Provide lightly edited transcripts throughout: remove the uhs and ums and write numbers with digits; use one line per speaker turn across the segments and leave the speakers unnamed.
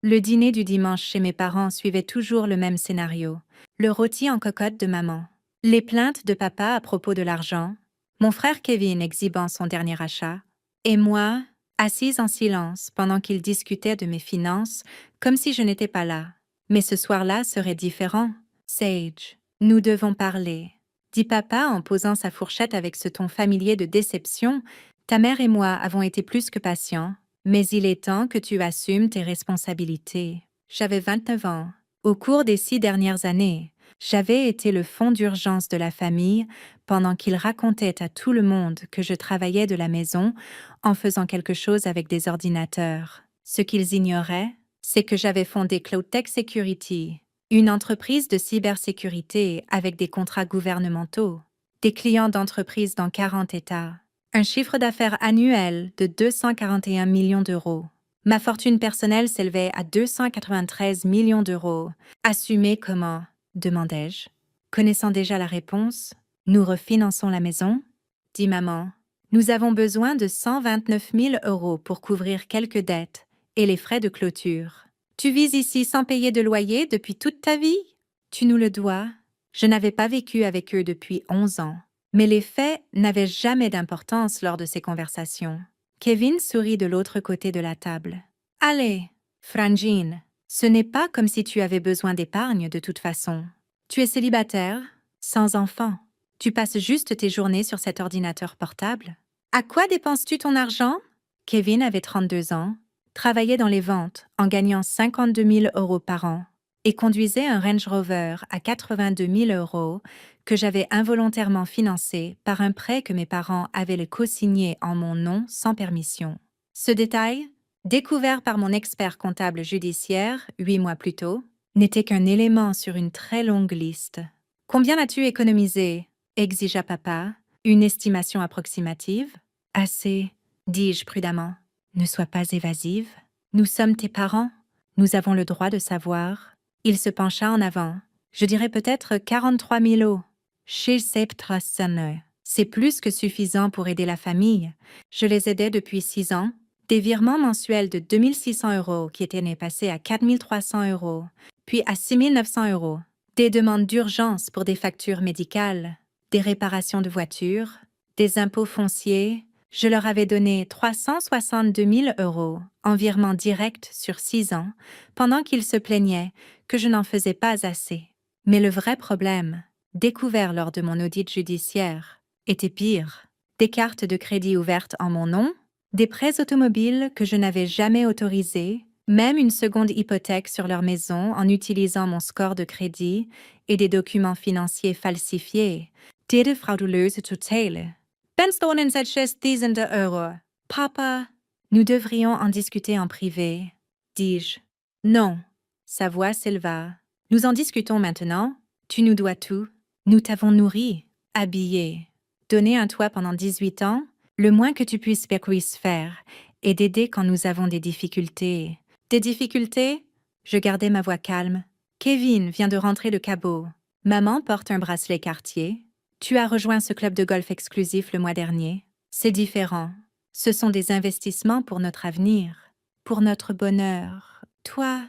Le dîner du dimanche chez mes parents suivait toujours le même scénario. Le rôti en cocotte de maman. Les plaintes de papa à propos de l'argent. Mon frère Kevin exhibant son dernier achat. Et moi, assise en silence pendant qu'il discutait de mes finances, comme si je n'étais pas là. Mais ce soir-là serait différent. Sage, nous devons parler, dit papa en posant sa fourchette avec ce ton familier de déception. Ta mère et moi avons été plus que patients, mais il est temps que tu assumes tes responsabilités. J'avais 29 ans. Au cours des 6 dernières années, j'avais été le fond d'urgence de la famille pendant qu'il racontait à tout le monde que je travaillais de la maison en faisant quelque chose avec des ordinateurs. Ce qu'ils ignoraient, c'est que j'avais fondé Cloudtech Security, une entreprise de cybersécurité avec des contrats gouvernementaux, des clients d'entreprises dans 40 États, un chiffre d'affaires annuel de 241 millions d'euros. Ma fortune personnelle s'élevait à 293 millions d'euros. Assumez comment? Demandai-je. Connaissant déjà la réponse, nous refinançons la maison? Dit maman. Nous avons besoin de 129 000 euros pour couvrir quelques dettes et les frais de clôture. Tu vis ici sans payer de loyer depuis toute ta vie? Tu nous le dois. Je n'avais pas vécu avec eux depuis 11 ans. Mais les faits n'avaient jamais d'importance lors de ces conversations. Kevin sourit de l'autre côté de la table. Allez, Frangine, ce n'est pas comme si tu avais besoin d'épargne de toute façon. Tu es célibataire, sans enfant. Tu passes juste tes journées sur cet ordinateur portable. À quoi dépenses-tu ton argent? Kevin avait 32 ans, travaillait dans les ventes en gagnant 52 000 euros par an et conduisait un Range Rover à 82 000 euros que j'avais involontairement financé par un prêt que mes parents avaient le co-signé en mon nom sans permission. Ce détail, découvert par mon expert comptable judiciaire 8 mois plus tôt, n'était qu'un élément sur une très longue liste. Combien as-tu économisé? Exigea papa, une estimation approximative. Assez, dis-je prudemment. Ne sois pas évasive. Nous sommes tes parents. Nous avons le droit de savoir. Il se pencha en avant. Je dirais peut-être 43 000 euros. Chez Septrassane. C'est plus que suffisant pour aider la famille. Je les aidais depuis 6 ans. Des virements mensuels de 2 600 euros qui étaient passés à 4 300 euros, puis à 6 900 euros. Des demandes d'urgence pour des factures médicales, des réparations de voitures, des impôts fonciers. Je leur avais donné 362 000 euros en virement direct sur 6 ans, pendant qu'ils se plaignaient que je n'en faisais pas assez. Mais le vrai problème, découvert lors de mon audit judiciaire, était pire. Des cartes de crédit ouvertes en mon nom, des prêts automobiles que je n'avais jamais autorisés, même une seconde hypothèque sur leur maison en utilisant mon score de crédit et des documents financiers falsifiés. Dit frauduleuse tutelle. Benstonen 6000 euros. Papa, nous devrions en discuter en privé, dis-je. Non. Sa voix s'éleva. Nous en discutons maintenant. Tu nous dois tout. Nous t'avons nourri, habillé, donné un toit pendant 18 ans, le moins que tu puisses faire, et d'aider quand nous avons des difficultés. Des difficultés? Je gardai ma voix calme. Kevin vient de rentrer de Cabo. Maman porte un bracelet Cartier. Tu as rejoint ce club de golf exclusif le mois dernier. C'est différent. Ce sont des investissements pour notre avenir, pour notre bonheur. Toi,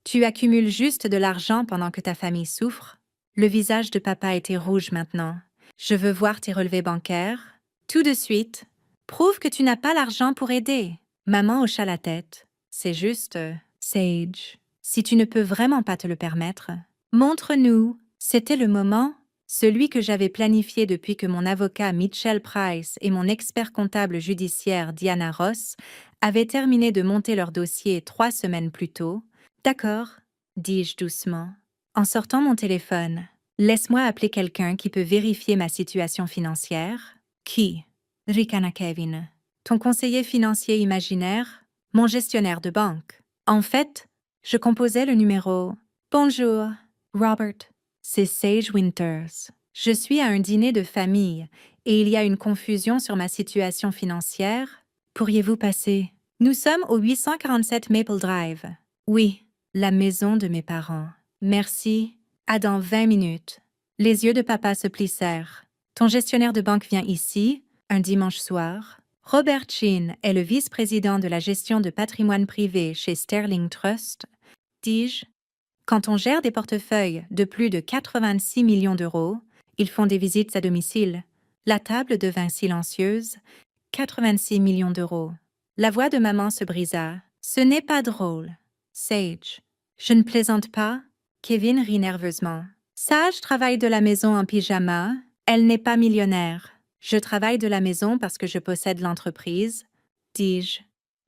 tu accumules juste de l'argent pendant que ta famille souffre. Le visage de papa était rouge maintenant. Je veux voir tes relevés bancaires. Tout de suite. Prouve que tu n'as pas l'argent pour aider. Maman hocha la tête. C'est juste, Sage. Si tu ne peux vraiment pas te le permettre, montre-nous. C'était le moment, celui que j'avais planifié depuis que mon avocat Mitchell Price et mon expert comptable judiciaire Diana Ross avaient terminé de monter leur dossier 3 semaines plus tôt. D'accord, dis-je doucement. En sortant mon téléphone, laisse-moi appeler quelqu'un qui peut vérifier ma situation financière. Qui? Ricana Kevin. Ton conseiller financier imaginaire, mon gestionnaire de banque. En fait, je composais le numéro. Bonjour, Robert. C'est Sage Winters. Je suis à un dîner de famille et il y a une confusion sur ma situation financière. Pourriez-vous passer? Nous sommes au 847 Maple Drive. Oui, la maison de mes parents. Merci. À dans 20 minutes. Les yeux de papa se plissèrent. Ton gestionnaire de banque vient ici, un dimanche soir. Robert Sheen est le vice-président de la gestion de patrimoine privé chez Sterling Trust, dis-je. Quand on gère des portefeuilles de plus de 86 millions d'euros, ils font des visites à domicile. La table devint silencieuse. 86 millions d'euros. La voix de maman se brisa. Ce n'est pas drôle. Sage. Je ne plaisante pas. Kevin rit nerveusement. Sage travaille de la maison en pyjama. Elle n'est pas millionnaire. Je travaille de la maison parce que je possède l'entreprise, dis-je.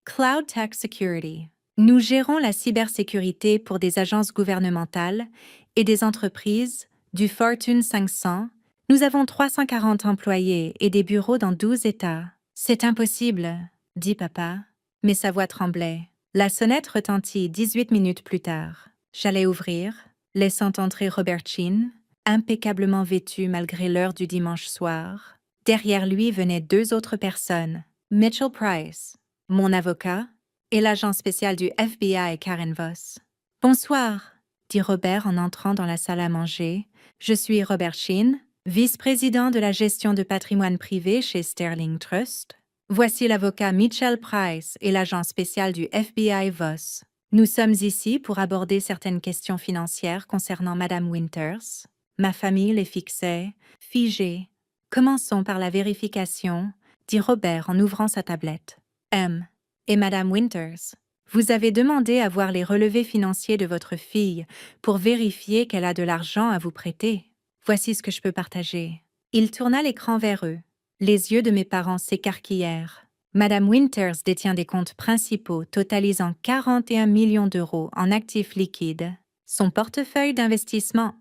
Cloud Tech Security. Nous gérons la cybersécurité pour des agences gouvernementales et des entreprises du Fortune 500. Nous avons 340 employés et des bureaux dans 12 États. C'est impossible, dit papa, mais sa voix tremblait. La sonnette retentit 18 minutes plus tard. J'allais ouvrir, laissant entrer Robert Sheen, impeccablement vêtu malgré l'heure du dimanche soir. Derrière lui venaient deux autres personnes, Mitchell Price, mon avocat, et l'agent spécial du FBI Karen Voss. « Bonsoir », dit Robert en entrant dans la salle à manger. « Je suis Robert Sheen, vice-président de la gestion de patrimoine privé chez Sterling Trust. Voici l'avocat Mitchell Price et l'agent spécial du FBI Voss. Nous sommes ici pour aborder certaines questions financières concernant Madame Winters. Ma famille les fixait, figées. Commençons par la vérification, dit Robert en ouvrant sa tablette. M. Et Madame Winters, vous avez demandé à voir les relevés financiers de votre fille pour vérifier qu'elle a de l'argent à vous prêter. Voici ce que je peux partager. Il tourna l'écran vers eux. Les yeux de mes parents s'écarquillèrent. Madame Winters détient des comptes principaux totalisant 41 millions d'euros en actifs liquides. Son portefeuille d'investissement,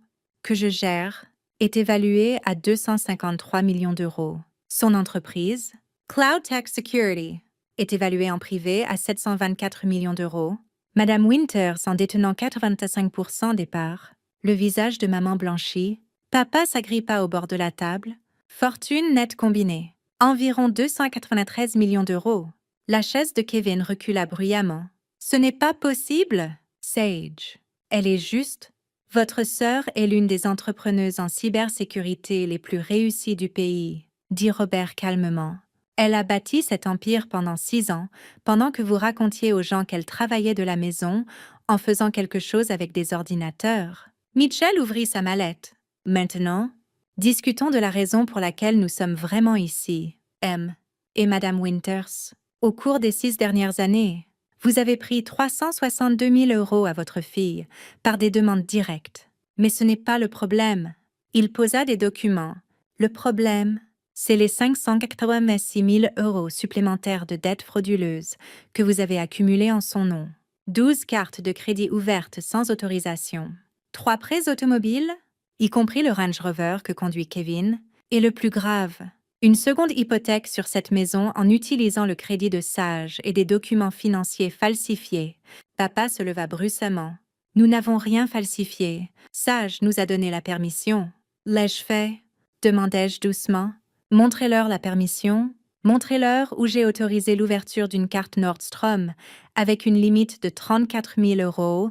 que je gère, est évalué à 253 millions d'euros. Son entreprise, Cloud Tech Security, est évaluée en privé à 724 millions d'euros. Madame Winters en détenant 85% des parts. Le visage de maman blanchit. Papa s'agrippa au bord de la table. Fortune nette combinée. Environ 293 millions d'euros. La chaise de Kevin recula bruyamment. Ce n'est pas possible, Sage. Elle est juste. Votre sœur est l'une des entrepreneuses en cybersécurité les plus réussies du pays, dit Robert calmement. Elle a bâti cet empire pendant 6 ans, pendant que vous racontiez aux gens qu'elle travaillait de la maison en faisant quelque chose avec des ordinateurs. Mitchell ouvrit sa mallette. Maintenant, discutons de la raison pour laquelle nous sommes vraiment ici, M. et Madame Winters. Au cours des 6 dernières années, vous avez pris 362 000 euros à votre fille par des demandes directes. Mais ce n'est pas le problème. Il posa des documents. Le problème, c'est les 586 000 euros supplémentaires de dettes frauduleuses que vous avez accumulées en son nom. 12 cartes de crédit ouvertes sans autorisation. 3 prêts automobiles, y compris le Range Rover que conduit Kevin, et le plus grave, une seconde hypothèque sur cette maison en utilisant le crédit de Sage et des documents financiers falsifiés. Papa se leva brusquement. Nous n'avons rien falsifié. Sage nous a donné la permission. L'ai-je fait? Demandai-je doucement. Montrez-leur la permission. Montrez-leur où j'ai autorisé l'ouverture d'une carte Nordstrom avec une limite de 34 000 euros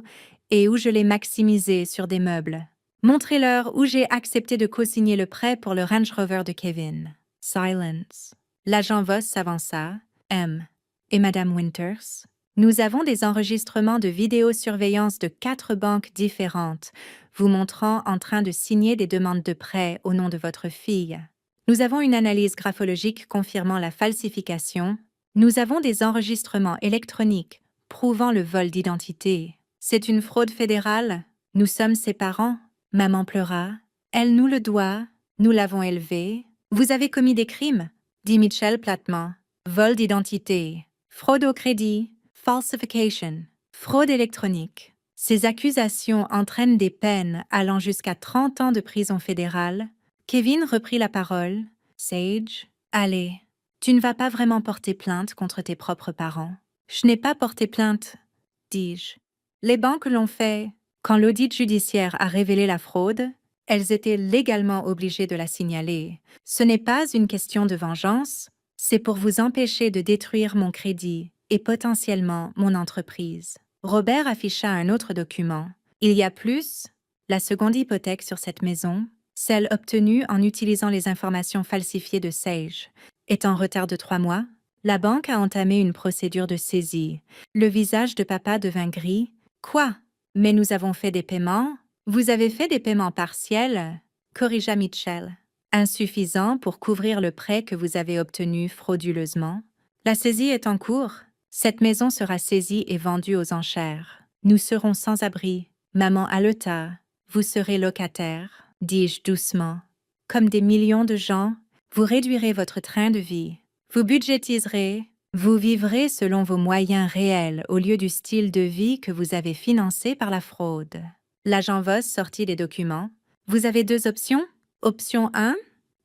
et où je l'ai maximisée sur des meubles. Montrez-leur où j'ai accepté de co-signer le prêt pour le Range Rover de Kevin. Silence. L'agent Voss s'avança. M. Et Madame Winters. Nous avons des enregistrements de vidéosurveillance de 4 banques différentes, vous montrant en train de signer des demandes de prêt au nom de votre fille. Nous avons une analyse graphologique confirmant la falsification. Nous avons des enregistrements électroniques prouvant le vol d'identité. C'est une fraude fédérale. Nous sommes ses parents. Maman pleura. Elle nous le doit. Nous l'avons élevée. Vous avez commis des crimes, dit Mitchell platement. Vol d'identité, fraude au crédit, falsification, fraude électronique. Ces accusations entraînent des peines allant jusqu'à 30 ans de prison fédérale. Kevin reprit la parole. Sage, allez, tu ne vas pas vraiment porter plainte contre tes propres parents. Je n'ai pas porté plainte, dis-je. Les banques l'ont fait. Quand l'audit judiciaire a révélé la fraude, elles étaient légalement obligées de la signaler. Ce n'est pas une question de vengeance, c'est pour vous empêcher de détruire mon crédit et potentiellement mon entreprise. Robert afficha un autre document. Il y a plus, la seconde hypothèque sur cette maison, celle obtenue en utilisant les informations falsifiées de Sage, est en retard de 3 mois. La banque a entamé une procédure de saisie. Le visage de papa devint gris. Quoi? Mais nous avons fait des paiements? Vous avez fait des paiements partiels? Corrigea Mitchell. Insuffisants pour couvrir le prêt que vous avez obtenu frauduleusement. La saisie est en cours. Cette maison sera saisie et vendue aux enchères. Nous serons sans abri. Maman haleta. Vous serez locataire, dis-je doucement. Comme des millions de gens, vous réduirez votre train de vie. Vous budgétiserez. Vous vivrez selon vos moyens réels au lieu du style de vie que vous avez financé par la fraude. L'agent Voss sortit des documents. Vous avez deux options. Option 1.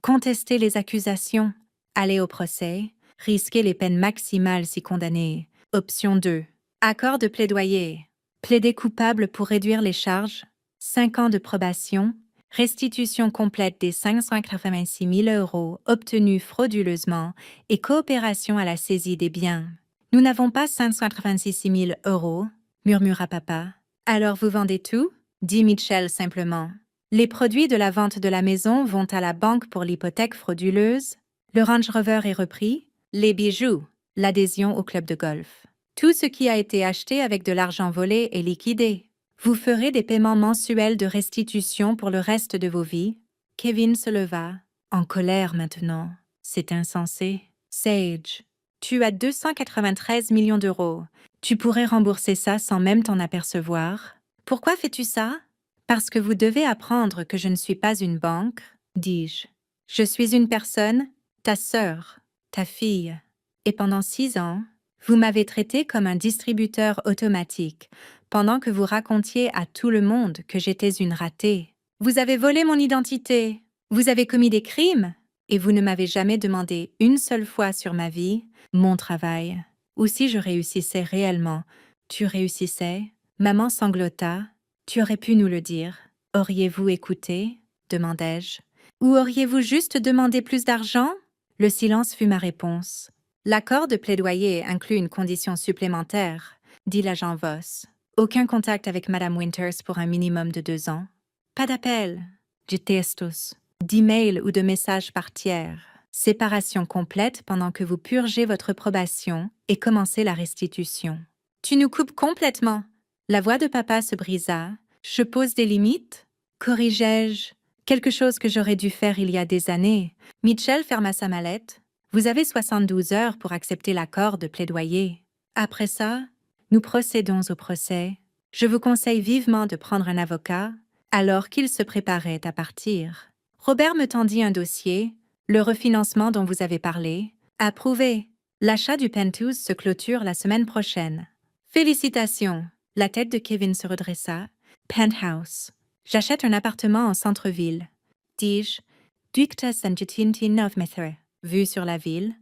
Contester les accusations. Aller au procès. Risquer les peines maximales si condamné. Option 2. Accord de plaidoyer. Plaider coupable pour réduire les charges. 5 ans de probation. Restitution complète des 586 000 € obtenus frauduleusement et coopération à la saisie des biens. Nous n'avons pas 586 000 €, murmura papa. Alors vous vendez tout? Dit Mitchell simplement. Les produits de la vente de la maison vont à la banque pour l'hypothèque frauduleuse. Le Range Rover est repris. Les bijoux, l'adhésion au club de golf. Tout ce qui a été acheté avec de l'argent volé est liquidé. Vous ferez des paiements mensuels de restitution pour le reste de vos vies. Kevin se leva, en colère maintenant. C'est insensé. Sage, tu as 293 millions d'euros. Tu pourrais rembourser ça sans même t'en apercevoir. Pourquoi fais-tu ça? Parce que vous devez apprendre que je ne suis pas une banque, dis-je. Je suis une personne, ta sœur, ta fille. Et pendant 6 ans, vous m'avez traité comme un distributeur automatique, pendant que vous racontiez à tout le monde que j'étais une ratée. Vous avez volé mon identité, vous avez commis des crimes, et vous ne m'avez jamais demandé une seule fois sur ma vie, mon travail. Ou si je réussissais réellement, tu réussissais? Maman sanglota. Tu aurais pu nous le dire. Auriez-vous écouté? Demandai-je. Ou auriez-vous juste demandé plus d'argent? Le silence fut ma réponse. L'accord de plaidoyer inclut une condition supplémentaire, dit l'agent Voss. Aucun contact avec Madame Winters pour un minimum de 2 ans. Pas d'appel, de textos, d'emails ou de messages par tiers. Séparation complète pendant que vous purgez votre probation et commencez la restitution. Tu nous coupes complètement. La voix de papa se brisa. Je pose des limites? Corrigeai-je. Quelque chose que j'aurais dû faire il y a des années. Mitchell ferma sa mallette. Vous avez 72 heures pour accepter l'accord de plaidoyer. Après ça, nous procédons au procès. Je vous conseille vivement de prendre un avocat alors qu'il se préparait à partir. Robert me tendit un dossier, le refinancement dont vous avez parlé. Approuvé. L'achat du penthouse se clôture la semaine prochaine. Félicitations. La tête de Kevin se redressa. Penthouse. J'achète un appartement en centre-ville. Dis-je. Ductas and Jutintin of Methre. Vue sur la ville.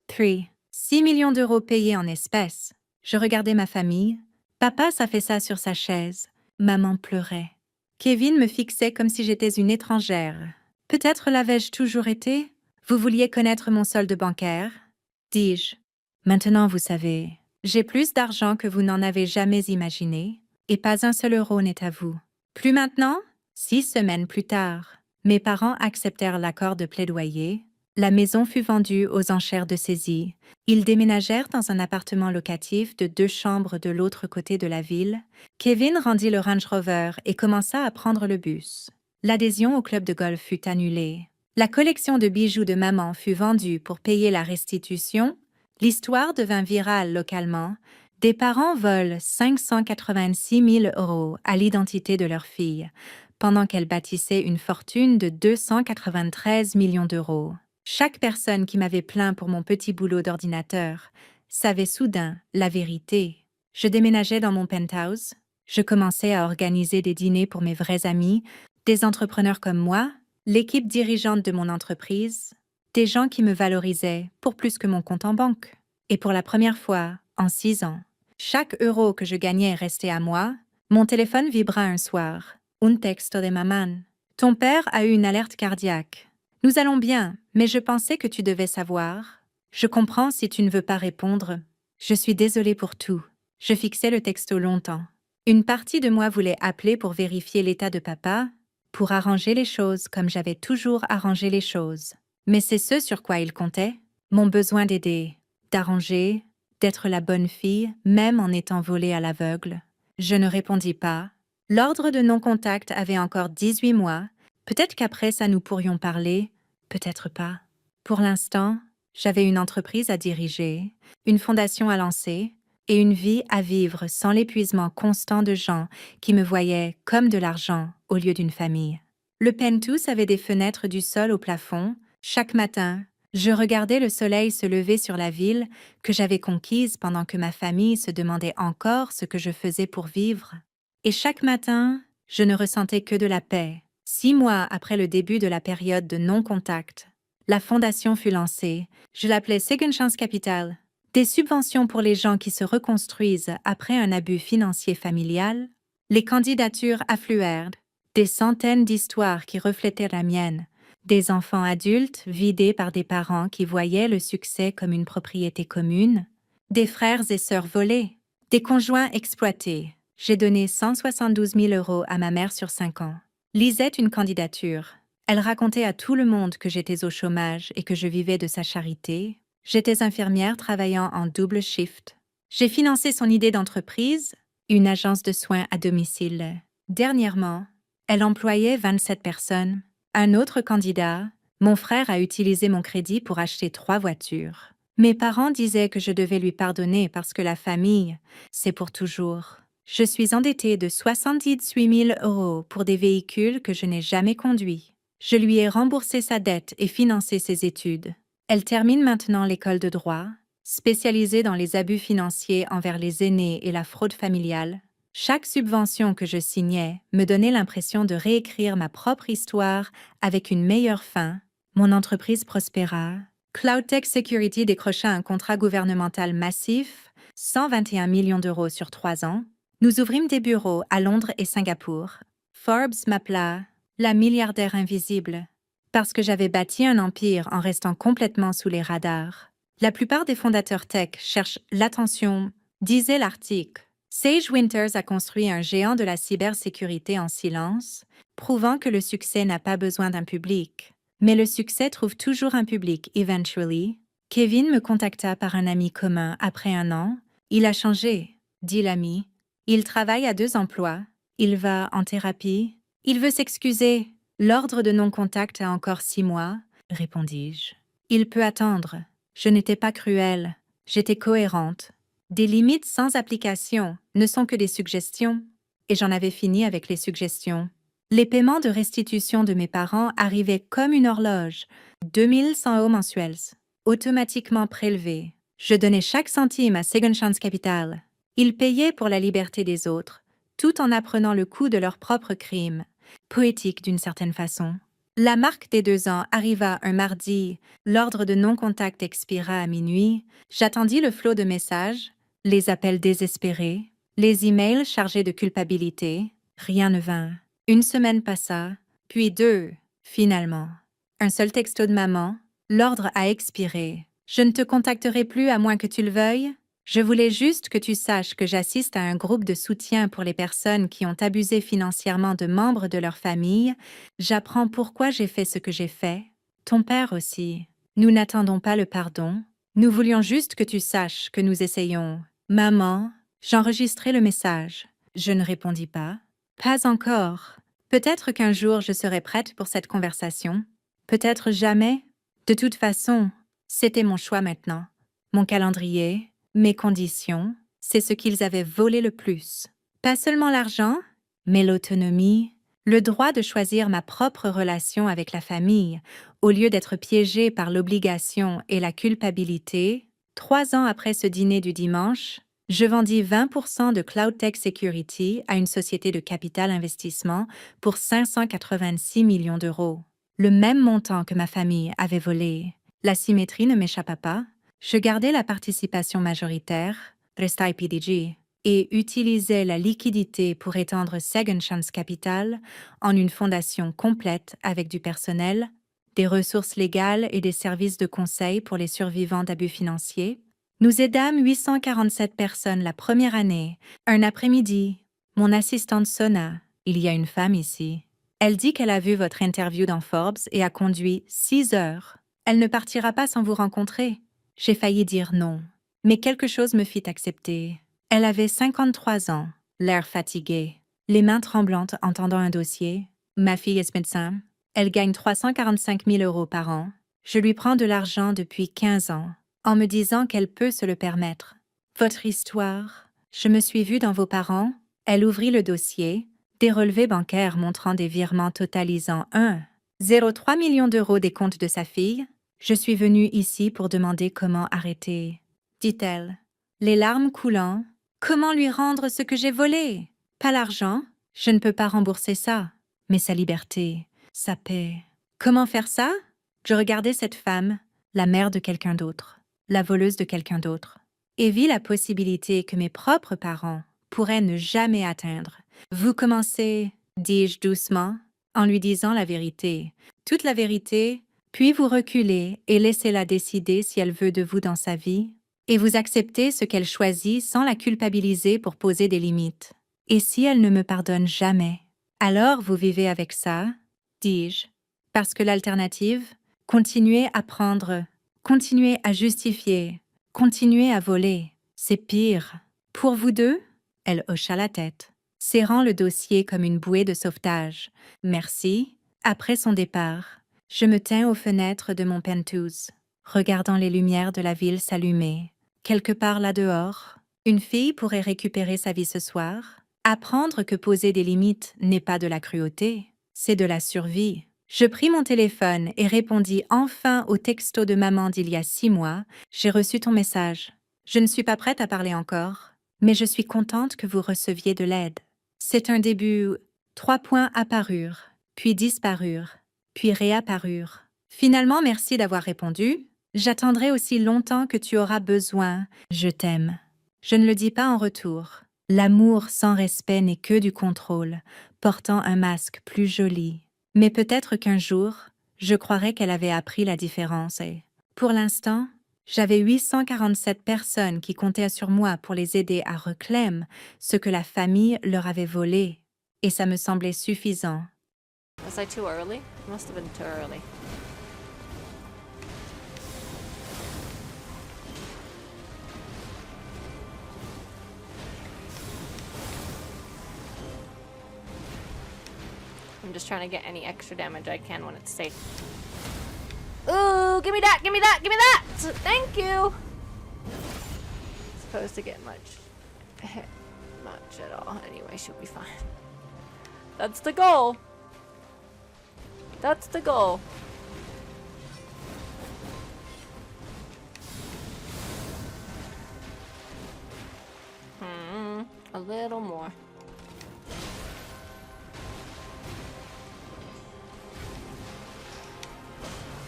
3. 6 millions d'euros payés en espèces. Je regardais ma famille. Papa s'affaissa sur sa chaise. Maman pleurait. Kevin me fixait comme si j'étais une étrangère. Peut-être l'avais-je toujours été? Vous vouliez connaître mon solde bancaire? Dis-je. Maintenant, vous savez, j'ai plus d'argent que vous n'en avez jamais imaginé, et pas un seul euro n'est à vous. Plus maintenant? 6 semaines plus tard, mes parents acceptèrent l'accord de plaidoyer. La maison fut vendue aux enchères de saisie. Ils déménagèrent dans un appartement locatif de 2 chambres de l'autre côté de la ville. Kevin rendit le Range Rover et commença à prendre le bus. L'adhésion au club de golf fut annulée. La collection de bijoux de maman fut vendue pour payer la restitution. L'histoire devint virale localement. Des parents volent 586 000 € à l'identité de leur fille, pendant qu'elle bâtissait une fortune de 293 millions d'euros. Chaque personne qui m'avait plaint pour mon petit boulot d'ordinateur savait soudain la vérité. Je déménageais dans mon penthouse. Je commençais à organiser des dîners pour mes vrais amis, des entrepreneurs comme moi, l'équipe dirigeante de mon entreprise, des gens qui me valorisaient pour plus que mon compte en banque. Et pour la première fois, en 6 ans, chaque euro que je gagnais restait à moi. Mon téléphone vibra un soir. Un texto de maman. Ton père a eu une alerte cardiaque. Nous allons bien, mais je pensais que tu devais savoir. Je comprends si tu ne veux pas répondre. Je suis désolée pour tout. Je fixais le texto longtemps. Une partie de moi voulait appeler pour vérifier l'état de papa, pour arranger les choses comme j'avais toujours arrangé les choses. Mais c'est ce sur quoi il comptait, mon besoin d'aider. d'arranger, d'être la bonne fille, même en étant volée à l'aveugle. Je ne répondis pas. L'ordre de non-contact avait encore 18 mois. Peut-être qu'après ça nous pourrions parler, peut-être pas. Pour l'instant, j'avais une entreprise à diriger, une fondation à lancer et une vie à vivre sans l'épuisement constant de gens qui me voyaient comme de l'argent au lieu d'une famille. Le penthouse avait des fenêtres du sol au plafond. Chaque matin, je regardais le soleil se lever sur la ville que j'avais conquise pendant que ma famille se demandait encore ce que je faisais pour vivre. Et chaque matin, je ne ressentais que de la paix. 6 mois après le début de la période de non-contact, la fondation fut lancée. Je l'appelais Second Chance Capital. Des subventions pour les gens qui se reconstruisent après un abus financier familial. Les candidatures affluèrent. Des centaines d'histoires qui reflétaient la mienne. Des enfants adultes vidés par des parents qui voyaient le succès comme une propriété commune. Des frères et sœurs volés. Des conjoints exploités. J'ai donné 172 000 € à ma mère sur 5 ans. Lisait une candidature. Elle racontait à tout le monde que j'étais au chômage et que je vivais de sa charité. J'étais infirmière travaillant en double shift. J'ai financé son idée d'entreprise, une agence de soins à domicile. Dernièrement, elle employait 27 personnes. Un autre candidat, mon frère, a utilisé mon crédit pour acheter 3 voitures. Mes parents disaient que je devais lui pardonner parce que la famille, c'est pour toujours. Je suis endettée de 78 000 € pour des véhicules que je n'ai jamais conduits. Je lui ai remboursé sa dette et financé ses études. Elle termine maintenant l'école de droit, spécialisée dans les abus financiers envers les aînés et la fraude familiale. Chaque subvention que je signais me donnait l'impression de réécrire ma propre histoire avec une meilleure fin. Mon entreprise prospéra. CloudTech Security décrocha un contrat gouvernemental massif, 121 millions d'euros sur 3 ans. Nous ouvrîmes des bureaux à Londres et Singapour. Forbes m'appela la milliardaire invisible, parce que j'avais bâti un empire en restant complètement sous les radars. La plupart des fondateurs tech cherchent l'attention, disait l'article. Sage Winters a construit un géant de la cybersécurité en silence, prouvant que le succès n'a pas besoin d'un public. Mais le succès trouve toujours un public, eventually. Kevin me contacta par un ami commun après 1 an. Il a changé, dit l'ami. Il travaille à 2 emplois. Il va en thérapie. Il veut s'excuser. L'ordre de non-contact a encore 6 mois, répondis-je. Il peut attendre. Je n'étais pas cruelle. J'étais cohérente. Des limites sans application ne sont que des suggestions. Et j'en avais fini avec les suggestions. Les paiements de restitution de mes parents arrivaient comme une horloge. 2100 € mensuels, automatiquement prélevés. Je donnais chaque centime à Second Chance Capital. Ils payaient pour la liberté des autres, tout en apprenant le coût de leurs propres crimes. Poétique d'une certaine façon. La marque des 2 ans arriva un mardi. L'ordre de non-contact expira à minuit. J'attendis le flot de messages, les appels désespérés, les emails chargés de culpabilité. Rien ne vint. 1 semaine passa, puis 2, finalement. Un seul texto de maman. L'ordre a expiré. Je ne te contacterai plus à moins que tu le veuilles. Je voulais juste que tu saches que j'assiste à un groupe de soutien pour les personnes qui ont abusé financièrement de membres de leur famille. J'apprends pourquoi j'ai fait ce que j'ai fait. Ton père aussi. Nous n'attendons pas le pardon. Nous voulions juste que tu saches que nous essayons. Maman, j'enregistrai le message. Je ne répondis pas. Pas encore. Peut-être qu'un jour je serai prête pour cette conversation. Peut-être jamais. De toute façon, c'était mon choix maintenant. Mon calendrier, mes conditions, c'est ce qu'ils avaient volé le plus. Pas seulement l'argent, mais l'autonomie, le droit de choisir ma propre relation avec la famille, au lieu d'être piégée par l'obligation et la culpabilité. 3 ans après ce dîner du dimanche, je vendis 20% de CloudTech Security à une société de capital investissement pour 586 millions d'euros. Le même montant que ma famille avait volé. La symétrie ne m'échappa pas. Je gardais la participation majoritaire, Restai PDG, et utilisais la liquidité pour étendre Second Chance Capital en une fondation complète avec du personnel, des ressources légales et des services de conseil pour les survivants d'abus financiers. Nous aidâmes 847 personnes la première année. Un après-midi, mon assistante sonna. Il y a une femme ici. Elle dit qu'elle a vu votre interview dans Forbes et a conduit 6 heures. Elle ne partira pas sans vous rencontrer. J'ai failli dire non, mais quelque chose me fit accepter. Elle avait 53 ans, l'air fatigué, les mains tremblantes en tendant un dossier. Ma fille est médecin. Elle gagne 345 000 euros par an. Je lui prends de l'argent depuis 15 ans, en me disant qu'elle peut se le permettre. Votre histoire, je me suis vue dans vos parents. Elle ouvrit le dossier, des relevés bancaires montrant des virements totalisant 1,03 million d'euros des comptes de sa fille. Je suis venue ici pour demander comment arrêter, dit-elle, les larmes coulant. Comment lui rendre ce que j'ai volé? Pas l'argent, je ne peux pas rembourser ça, mais sa liberté, sa paix. Comment faire ça? Je regardais cette femme, la mère de quelqu'un d'autre, la voleuse de quelqu'un d'autre, et vis la possibilité que mes propres parents pourraient ne jamais atteindre. Vous commencez, dis-je doucement, en lui disant la vérité, toute la vérité, puis vous reculez et laissez-la décider si elle veut de vous dans sa vie, et vous acceptez ce qu'elle choisit sans la culpabiliser pour poser des limites. Et si elle ne me pardonne jamais, alors vous vivez avec ça, dis-je, parce que l'alternative, continuer à prendre, continuer à justifier, continuer à voler, c'est pire. Pour vous deux? Elle hocha la tête, serrant le dossier comme une bouée de sauvetage. Merci. Après son départ, je me tins aux fenêtres de mon penthouse, regardant les lumières de la ville s'allumer. Quelque part là-dehors, une fille pourrait récupérer sa vie ce soir. Apprendre que poser des limites n'est pas de la cruauté, c'est de la survie. Je pris mon téléphone et répondis enfin au texto de maman d'il y a 6 mois. J'ai reçu ton message. Je ne suis pas prête à parler encore, mais je suis contente que vous receviez de l'aide. C'est un début. 3 points apparurent, puis disparurent, puis réapparurent. Finalement, merci d'avoir répondu. J'attendrai aussi longtemps que tu auras besoin. Je t'aime. Je ne le dis pas en retour. L'amour sans respect n'est que du contrôle, portant un masque plus joli. Mais peut-être qu'un jour, je croirais qu'elle avait appris la différence et, pour l'instant, j'avais 847 personnes qui comptaient sur moi pour les aider à reclamer ce que la famille leur avait volé. Et ça me semblait suffisant.
Was I too early? It must have been too early. I'm just trying to get any extra damage I can when it's safe. Ooh, give me that, give me that, give me that! Thank you! Supposed to get much at all. Anyway, she'll be fine. That's the goal. That's the goal. A little more.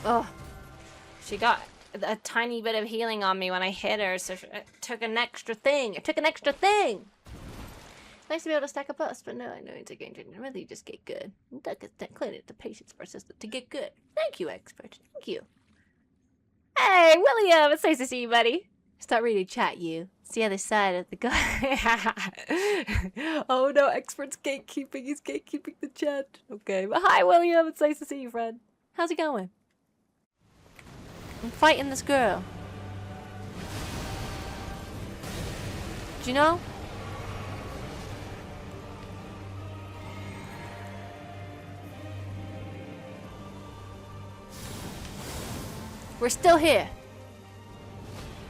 Oh, she got a tiny bit of healing on me when I hit her, so it took an extra thing. It took an extra thing. It's nice to be able to stack a bus, but no, I know it's a game changer. Really, you just get good. Clean it to patience for system to get good. Thank you, expert. Thank you. Hey, William, it's nice to see you, buddy. Start reading chat, you. It's the other side of the gun. Oh no, expert's gatekeeping. He's gatekeeping the chat. Okay, but hi, William. It's nice to see you, friend. How's it going? I'm fighting this girl. Do you know? We're still here.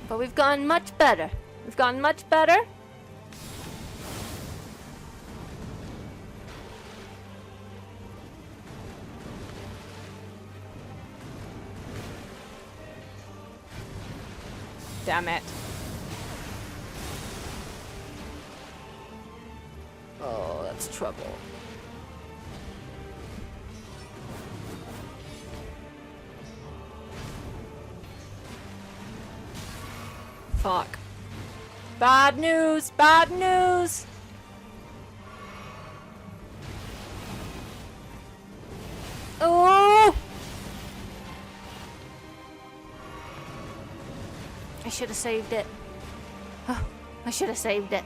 But we've gotten much better. We've gotten much better. Damn it. Oh, that's trouble. Fuck. Bad news! Bad news! Oh! I should have saved it. Oh, I should have saved it.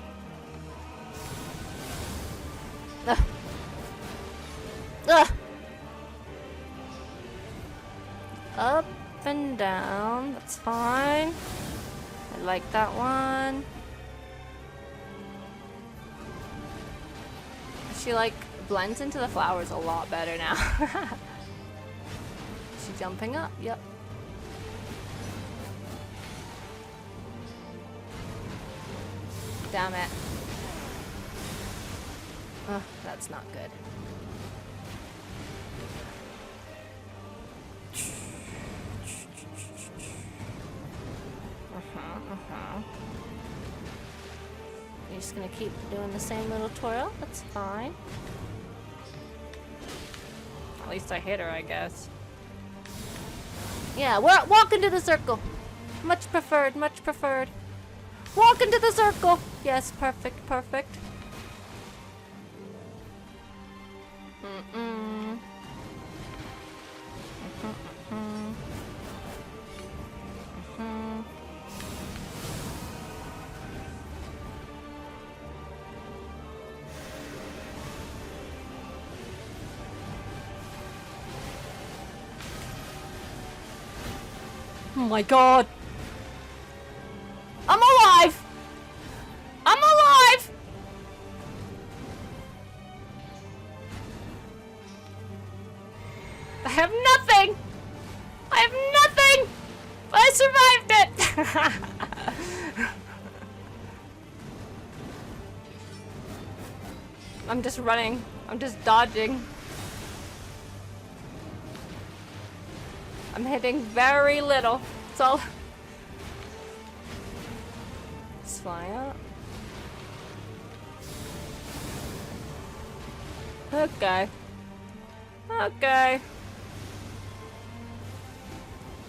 Ugh. Ugh. Up and down. That's fine. I like that one. She like blends into the flowers a lot better now. Is she jumping up? Yep. Damn it. Oh, that's not good. You're just gonna keep doing the same little twirl? That's fine. At least I hit her, I guess. Yeah, walk into the circle. Much preferred, much preferred. Walk into the circle. Yes, perfect, perfect. Mm-mm. Oh my god. I'm alive! I'm alive! I have nothing! I have nothing! But I survived it! I'm just running. I'm just dodging. I'm hitting very little. It's all... Let's fly up. Okay. Okay.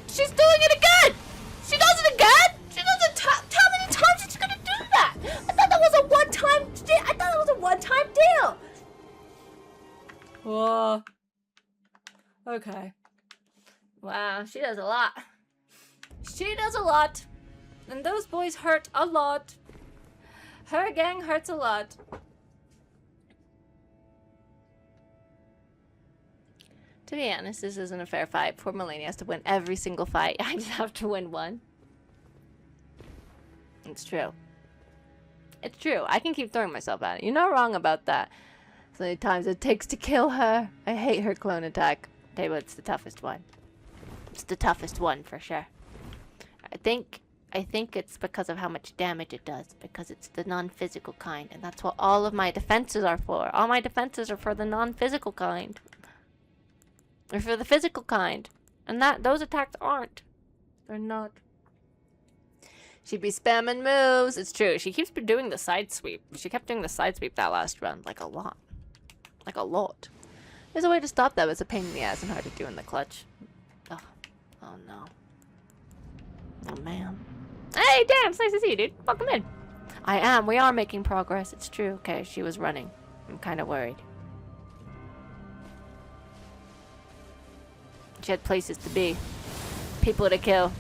She's doing it again! She does it again? She does it how many times is she gonna do that? I thought that was a one-time deal. I thought it was a one-time deal. Whoa. Okay. Wow, she does a lot. She does a lot. And those boys hurt a lot. Her gang hurts a lot. To be honest, this isn't a fair fight. Poor Melania has to win every single fight. I just have to win one. It's true. It's true. I can keep throwing myself at it. You're not wrong about that. So many times it takes to kill her. I hate her clone attack. Tell you what, it's the toughest one. It's the toughest one for sure. I think it's because of how much damage it does. Because it's the non-physical kind. And that's what all of my defenses are for. All my defenses are for the non-physical kind. Or for the physical kind. And those attacks aren't. They're not. She'd be spamming moves. It's true. She keeps doing the side sweep. She kept doing the side sweep that last run. Like a lot. Like a lot. There's a way to stop that, but it's a pain in the ass and hard to do in the clutch. Oh, oh no. Oh man. Hey, damn, it's nice to see you, dude. Welcome in. I am. We are making progress. It's true. Okay, she was running. I'm kind of worried. She had places to be. People to kill.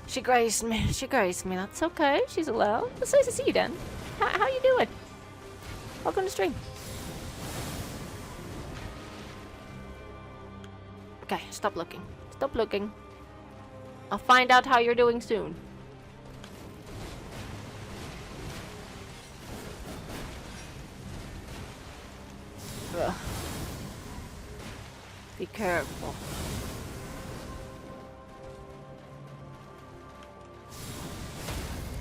She graced me. She graced me. That's okay. She's allowed. It's nice to see you, Dan. How you doing? Welcome to stream. Okay, stop looking. Stop looking. I'll find out how you're doing soon. Ugh. Be careful.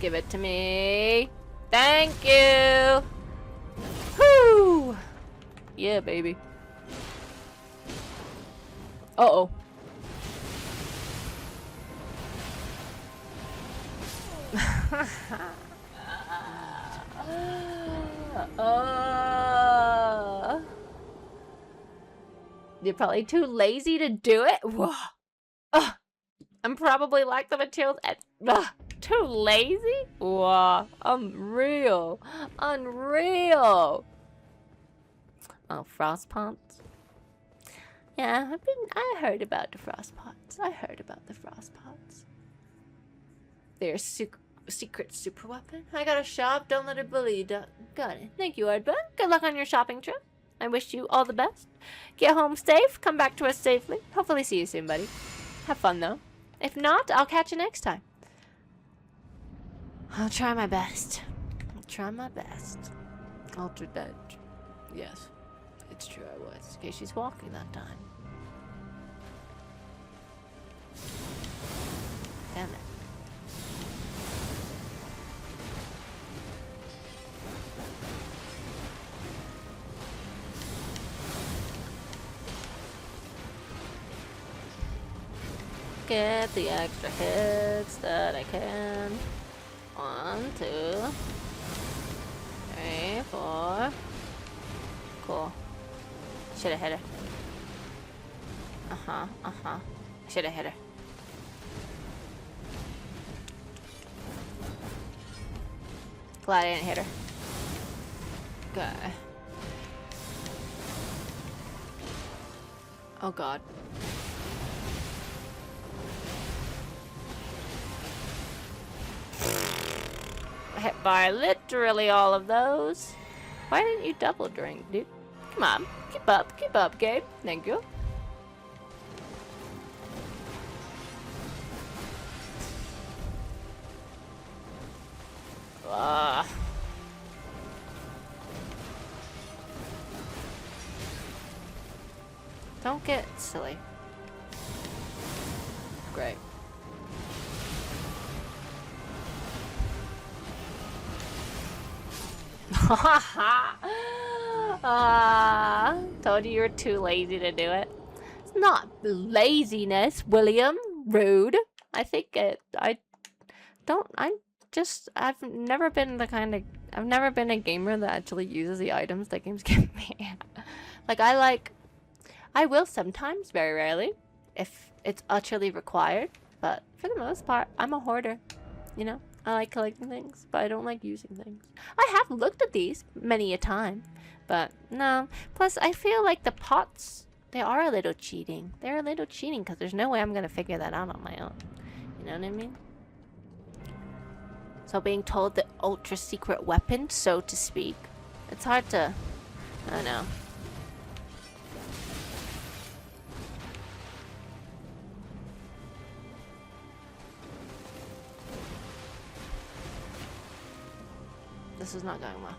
Give it to me. Thank you. Whoo! Yeah, baby. Uh-oh. You're probably too lazy to do it. Whoa. I'm probably like the materials at too lazy. Whoa. Unreal. Unreal. Oh, frost pots. Yeah, I heard about the frost pots. I heard about the frost pots. They're a secret super weapon. I got a shop. Don't let it bully you. Got it. Thank you, Ardbun. Good luck on your shopping trip. I wish you all the best. Get home safe. Come back to us safely. Hopefully see you soon, buddy. Have fun, though. If not, I'll catch you next time. I'll try my best. I'll try my best. Altered edge. Yes. It's true, I was. Okay, she's walking that time. Damn it. Get the extra hits that I can. 1, 2, 3, 4. Cool. Should have hit her. Should have hit her. Glad I didn't hit her. Okay. Oh god. Hit by literally all of those. Why didn't you double drink, dude? Come on. Keep up, Gabe. Thank you. Don't get silly. Great. Told you were too lazy to do it. It's not laziness, William. Rude. I think I've never been a gamer that actually uses the items that games give me. I will sometimes, very rarely, if it's utterly required, but for the most part, I'm a hoarder, you know? I like collecting things, but I don't like using things. I have looked at these many a time, but no. Plus, I feel like the pots, they are a little cheating. They're a little cheating because there's no way I'm going to figure that out on my own. You know what I mean? So being told the ultra secret weapon, so to speak, it's hard to, I don't know. This is not going well.